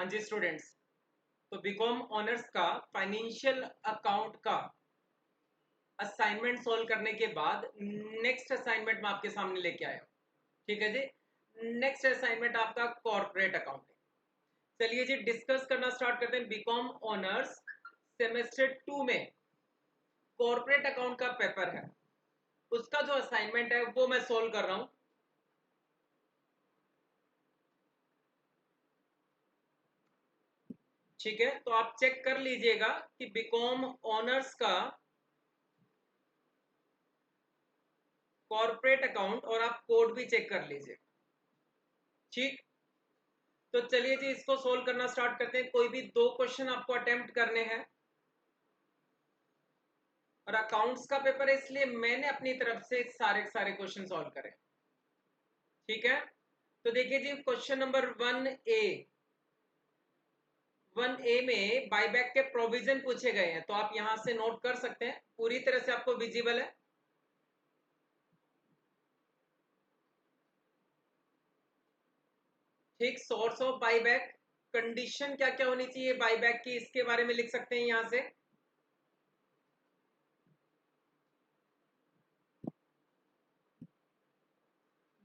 हाँ जी स्टूडेंट्स, तो BCom honours का फाइनेंशियल अकाउंट का असाइनमेंट सॉल्व करने के बाद नेक्स्ट असाइनमेंट मैं आपके सामने लेके आया हूँ। ठीक है जी, नेक्स्ट असाइनमेंट आपका कॉर्पोरेट अकाउंट है। चलिए जी डिस्कस करना स्टार्ट करते हैं। बीकॉम ऑनर्स सेमेस्टर 2 में कॉर्पोरेट अकाउंट का पेपर है, उसका जो असाइनमेंट है वो मैं सॉल्व कर रहा हूँ। ठीक है, तो आप चेक कर लीजिएगा कि बीकॉम ऑनर्स का कॉर्पोरेट अकाउंट और आप कोड भी चेक कर लीजिए। ठीक, तो चलिए जी इसको सोल्व करना स्टार्ट करते हैं। कोई भी 2 क्वेश्चन आपको अटेम्प्ट करने हैं और अकाउंट्स का पेपर है इसलिए मैंने अपनी तरफ से सारे क्वेश्चन सॉल्व करे। ठीक है, तो देखिए जी क्वेश्चन नंबर 1A में बायबैक के प्रोविजन पूछे गए हैं, तो आप यहां से नोट कर सकते हैं, पूरी तरह से आपको विजिबल है। ठीक, सोर्स ऑफ बायबैक, कंडीशन क्या क्या होनी चाहिए बायबैक की, इसके बारे में लिख सकते हैं यहां से।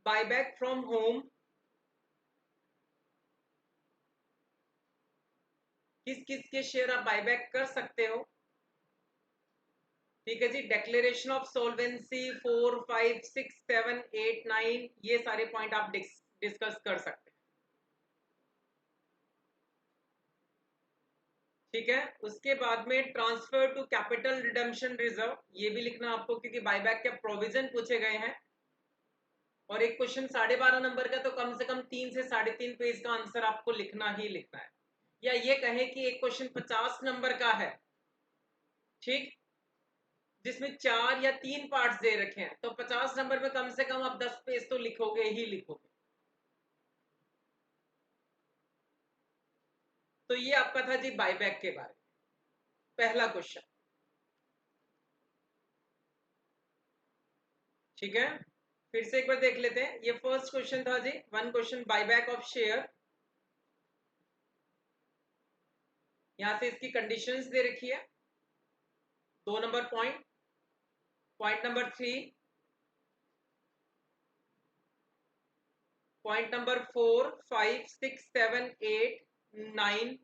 बायबैक फ्रॉम होम, किस किस के शेयर आप बायबैक कर सकते हो। ठीक है जी, डेक्लेरेशन ऑफ सोल्वेंसी 4, 5, 6, 7, 8, 9, ये सारे पॉइंट आप डिस्कस कर सकते हैं। ठीक है, उसके बाद में transfer to capital redemption reserve, ये भी लिखना आपको क्योंकि बायबैक के प्रोविजन पूछे गए हैं। और एक क्वेश्चन 12.5 नंबर का, तो कम से कम 3 से 3.5 पेज का आंसर आपको लिखना ही लिखना है। या ये कहे कि एक क्वेश्चन 50 नंबर का है, ठीक, जिसमें 4 या 3 पार्ट्स दे रखे हैं, तो 50 नंबर में कम से कम आप 10 पेज तो लिखोगे ही लिखोगे। तो ये आपका था जी बायबैक के बारे में पहला क्वेश्चन। ठीक है, फिर से एक बार देख लेते हैं। ये फर्स्ट क्वेश्चन था जी, one question buyback of share. यहां से इसकी कंडीशंस दे रखी है। 2 number point, point number 3, point number 4, 5, 6, 7, 8, 9,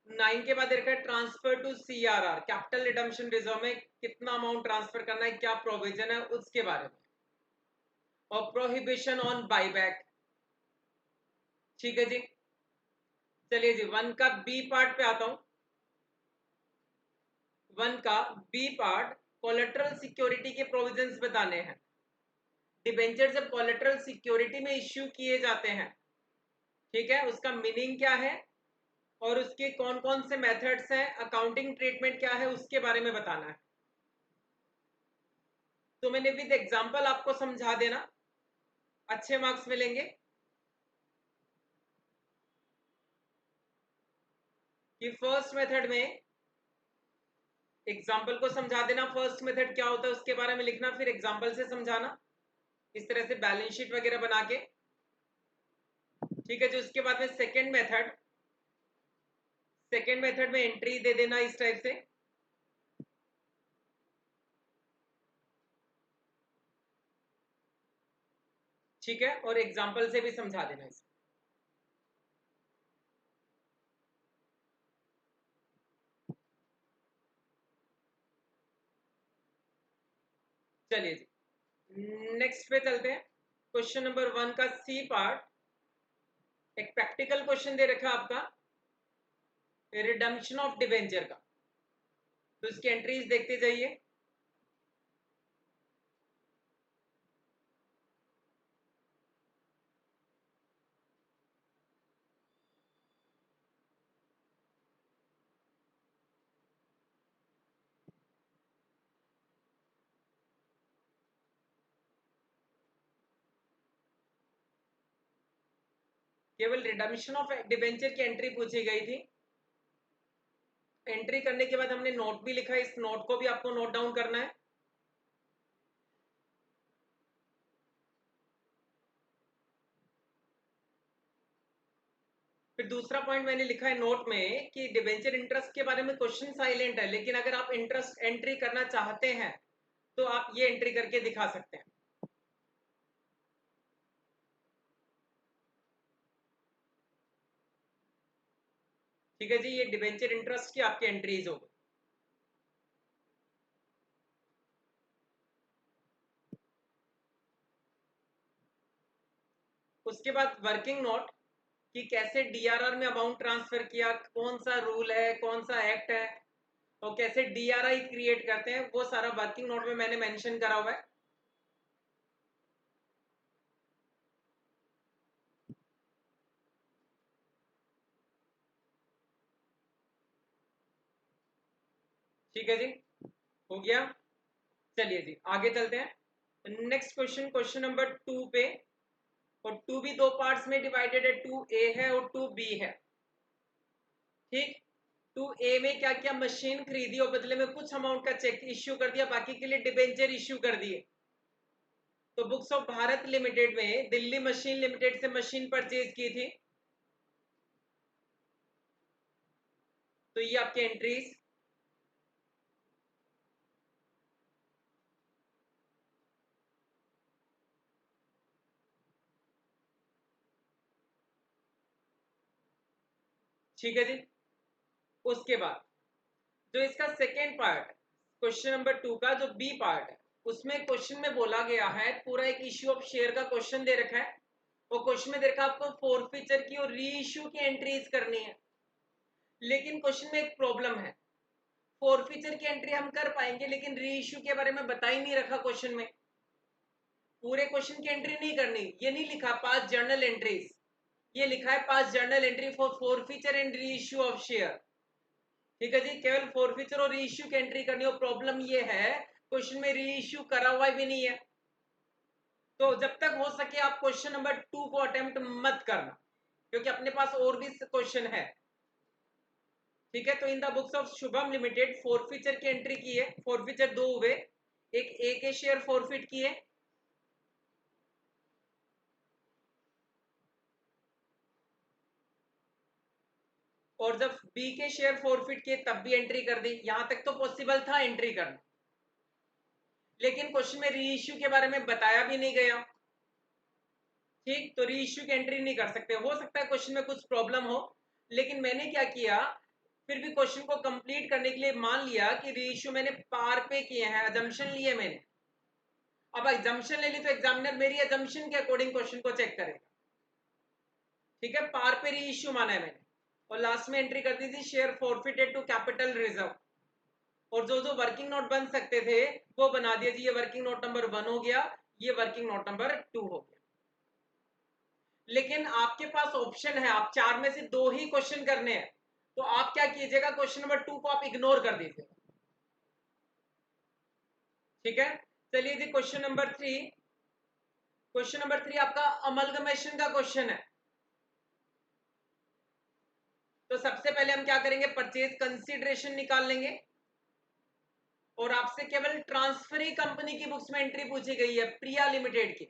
9 के बाद देखा है transfer to CRR, capital redemption reserve में कितना अमाउंट ट्रांसफर करना है, क्या प्रोविजन है उसके बारे में, और प्रोहिबिशन ऑन बायबैक। ठीक है जी, चलिए जी 1 का बी पार्ट पे आता हूं। 1 का बी पार्ट, कोलेटरल सिक्योरिटी के प्रोविजंस बताने हैं। डिबेंचर जब कोलेटरल सिक्योरिटी में इश्यू किए जाते हैं, ठीक है, उसका मीनिंग क्या है और उसके कौन कौन से मेथड्स हैं, अकाउंटिंग ट्रीटमेंट क्या है, उसके बारे में बताना है। तो मैंने विद एग्जांपल आपको समझा देना, अच्छे मार्क्स मिलेंगे। कि फर्स्ट मेथड में एग्जाम्पल को समझा देना, फर्स्ट मेथड क्या होता है उसके बारे में लिखना, फिर एग्जाम्पल से समझाना, इस तरह से बैलेंस शीट वगैरह बना के। ठीक है जी, उसके बाद में सेकेंड मेथड में एंट्री दे देना इस टाइप से। ठीक है, और एग्जाम्पल से भी समझा देना इसे। चलिए जी नेक्स्ट पे चलते हैं। क्वेश्चन नंबर 1 का सी पार्ट, एक प्रैक्टिकल क्वेश्चन दे रखा आपका, रिडम्पशन ऑफ डिबेंचर का, तो इसकी एंट्रीज देखते जाइए। केवल रिडम्पशन ऑफ डिबेंचर की एंट्री पूछी गई थी। एंट्री करने के बाद हमने नोट भी लिखा है, इस नोट को भी आपको नोट डाउन करना है। फिर दूसरा पॉइंट मैंने लिखा है नोट में कि डिबेंचर इंटरेस्ट के बारे में क्वेश्चन साइलेंट है, लेकिन अगर आप इंटरेस्ट एंट्री करना चाहते हैं तो आप ये एंट्री करके दिखा सकते हैं। ठीक है जी, ये डिबेंचर इंटरेस्ट की आपकी एंट्रीज होगी। उसके बाद वर्किंग नोट कि कैसे डीआरआर में अमाउंट ट्रांसफर किया, कौन सा रूल है, कौन सा एक्ट है, और कैसे डीआरआई क्रिएट करते हैं, वो सारा वर्किंग नोट में मैंने मेंशन करा हुआ है। ठीक है जी, हो गया। चलिए जी आगे चलते हैं नेक्स्ट क्वेश्चन, क्वेश्चन नंबर 2 पे। और 2 भी दो पार्ट्स में डिवाइडेड है, 2A है और 2B है। ठीक, 2A में क्या क्या, मशीन खरीदी और बदले में कुछ अमाउंट का चेक इश्यू कर दिया, बाकी के लिए डिबेंचर इश्यू कर दिए। तो बुक्स ऑफ भारत लिमिटेड में दिल्ली मशीन लिमिटेड से मशीन परचेज की थी। तो ये आपके एंट्रीज। ठीक है जी, उसके बाद जो इसका सेकेंड पार्ट क्वेश्चन नंबर 2 का जो बी पार्ट है, उसमें क्वेश्चन में बोला गया है पूरा एक इश्यू ऑफ शेयर का क्वेश्चन दे रखा है। वो क्वेश्चन में दे रखा है आपको फोरफीचर की और री इश्यू की एंट्रीज करनी है। लेकिन क्वेश्चन में एक प्रॉब्लम है, फोरफीचर की एंट्री हम कर पाएंगे लेकिन री इश्यू के बारे में बता ही नहीं रखा क्वेश्चन में। पूरे क्वेश्चन की एंट्री नहीं करनी, ये नहीं लिखा पास जर्नल एंट्रीज, ये लिखा है पास journal entry for forfeiture and re issue of share. ठीक है जी, केवल फोरफीचर और री इश्यू की एंट्री करनी हो। प्रॉब्लम ये है क्वेश्चन में री इश्यू करा हुआ भी नहीं है। तो जब तक हो सके आप क्वेश्चन नंबर 2 को अटेम्प्ट मत करना, क्योंकि अपने पास और भी क्वेश्चन है। ठीक है, तो in the books of Shubham limited forfeiture की एंट्री की है। फोरफीचर दो हुए, एक ए के शेयर फोरफिट किए, और जब बी के शेयर फोरफिट किए तब भी एंट्री कर दी। यहां तक तो पॉसिबल था एंट्री करना, लेकिन क्वेश्चन में री इश्यू के बारे में बताया भी नहीं गया। ठीक, तो री इश्यू की एंट्री नहीं कर सकते। हो सकता है क्वेश्चन में कुछ प्रॉब्लम हो, लेकिन मैंने क्या किया, फिर भी क्वेश्चन को कंप्लीट करने के लिए मान लिया कि री इश्यू मैंने पार पे किए हैं, अजम्पशन लिए मैंने। अब एग्जाम्पशन ले ली तो एग्जामिनर मेरी एग्जाम्पशन के अकॉर्डिंग क्वेश्चन को चेक करेगा। ठीक है, पार पे री इश्यू माना है मैंने, और लास्ट में एंट्री कर दी थी share forfeited to capital reserve. और जो जो वर्किंग नोट बन सकते थे वो बना दिया जी। ये वर्किंग नोट नंबर 1 हो गया, ये वर्किंग नोट नंबर 2 हो गया। लेकिन आपके पास ऑप्शन है, आप 4 में से 2 ही क्वेश्चन करने हैं, तो आप क्या कीजिएगा, क्वेश्चन नंबर 2 को आप इग्नोर कर दीजिएगा। ठीक है, चलिए जी क्वेश्चन नंबर 3। क्वेश्चन नंबर 3 आपका अमलगमेशन का क्वेश्चन है। तो सबसे पहले हम क्या करेंगे, परचेज कंसीडरेशन निकाल लेंगे, और आपसे केवल ट्रांसफरी कंपनी की बुक्स में एंट्री पूछी गई है, प्रिया लिमिटेड की।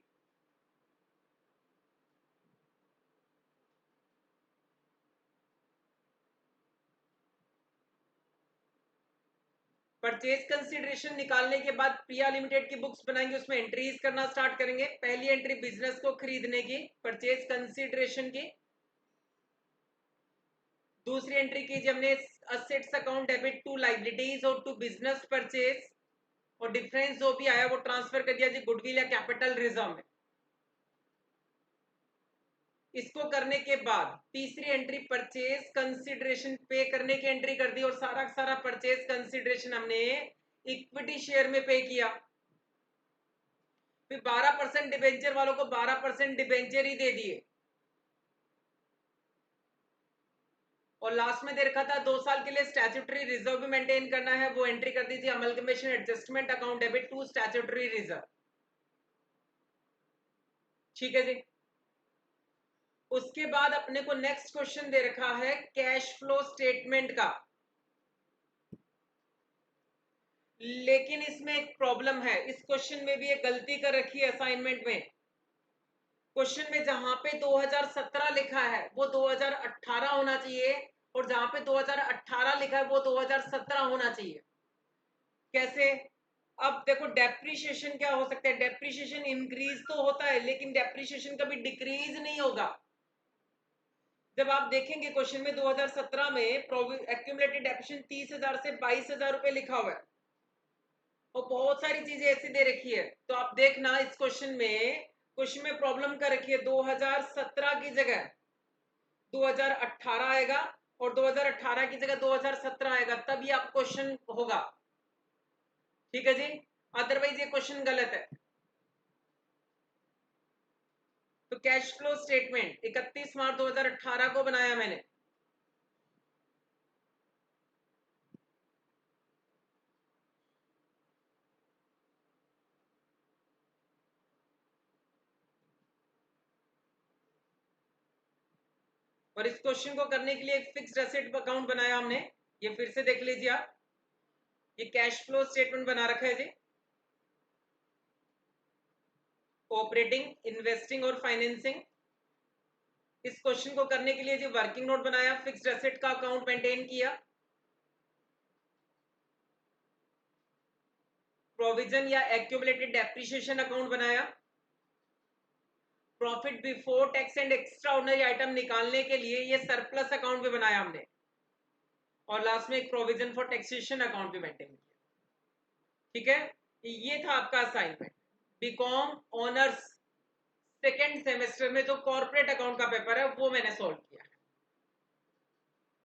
परचेज कंसीडरेशन निकालने के बाद प्रिया लिमिटेड की बुक्स बनाएंगे, उसमें एंट्रीज करना स्टार्ट करेंगे। पहली एंट्री बिजनेस को खरीदने की, परचेज कंसीडरेशन की। दूसरी एंट्री कीजिए हमने assets account debit to liabilities और टू बिजनेस परचेज, और डिफरेंस जो भी आया वो ट्रांसफर कर दिया जी गुडविल या कैपिटल रिजर्व में। इसको करने के बाद तीसरी एंट्री परचेज कंसीडरेशन पे करने की एंट्री कर दी, और सारा सारा परचेज कंसीडरेशन हमने इक्विटी शेयर में पे किया। फिर 12% डिबेंचर वालों को 12% डिबेंचर ही दे दिए, और लास्ट में दे रखा था 2 साल के लिए स्टैट्यूटरी रिजर्व भी मेंटेन करना है। वो एंट्री कर दीजिए amalgamation adjustment account debit to statutory reserve. ठीक है जी, उसके बाद अपने को नेक्स्ट क्वेश्चन दे रखा है कैश फ्लो स्टेटमेंट का। लेकिन इसमें एक प्रॉब्लम है, इस क्वेश्चन में भी एक गलती कर रखी है असाइनमेंट में। क्वेश्चन में जहां पे 2017 लिखा है वो 2018 होना चाहिए, और जहां पे 2018 लिखा है वो 2017 होना चाहिए। कैसे? अब देखो डेप्रीशिएशन क्या हो सकता है, डेप्रीशिएशन इंक्रीज तो होता है लेकिन डेप्रीशिएशन कभी डिक्रीज नहीं होगा। जब आप देखेंगे क्वेश्चन में 2017 में एक्यूमुलेटेड डेप्रिसिएशन 30,000 से 22,000 रुपए लिखा हुआ है, और बहुत सारी चीजें ऐसी दे रखी है। तो आप देखना इस क्वेश्चन में प्रॉब्लम कर रखी है 2017 की जगह 2018 आएगा, और 2018 की जगह 2017 आएगा, तभी आप क्वेश्चन होगा। ठीक है जी, अदरवाइज ये क्वेश्चन गलत है। तो कैश फ्लो स्टेटमेंट 31 मार्च 2018 को बनाया मैंने। और इस क्वेश्चन को करने के लिए एक फिक्स्ड एसेट अकाउंट बनाया हमने, ये फिर से देख लीजिए आप, ये कैश फ्लो स्टेटमेंट बना रखा है जी। ऑपरेटिंग, इन्वेस्टिंग और फाइनेंसिंग। इस क्वेश्चन को करने के लिए जी वर्किंग नोट बनाया, फिक्स्ड एसेट का अकाउंट मेंटेन किया, प्रोविजन या एक्यूमुलेटेड डेप्रिसिएशन अकाउंट बनाया, profit before tax and extra ordinary item निकालने के लिए ये सरप्लस अकाउंट भी बनाया हमने, और लास्ट में एक प्रोविजन फॉर टैक्सेशन अकाउंट भी मेंटेन किया। ठीक है, ये था आपका assignment. BCom honours second semester में जो कॉर्पोरेट अकाउंट का पेपर है वो मैंने सॉल्व किया।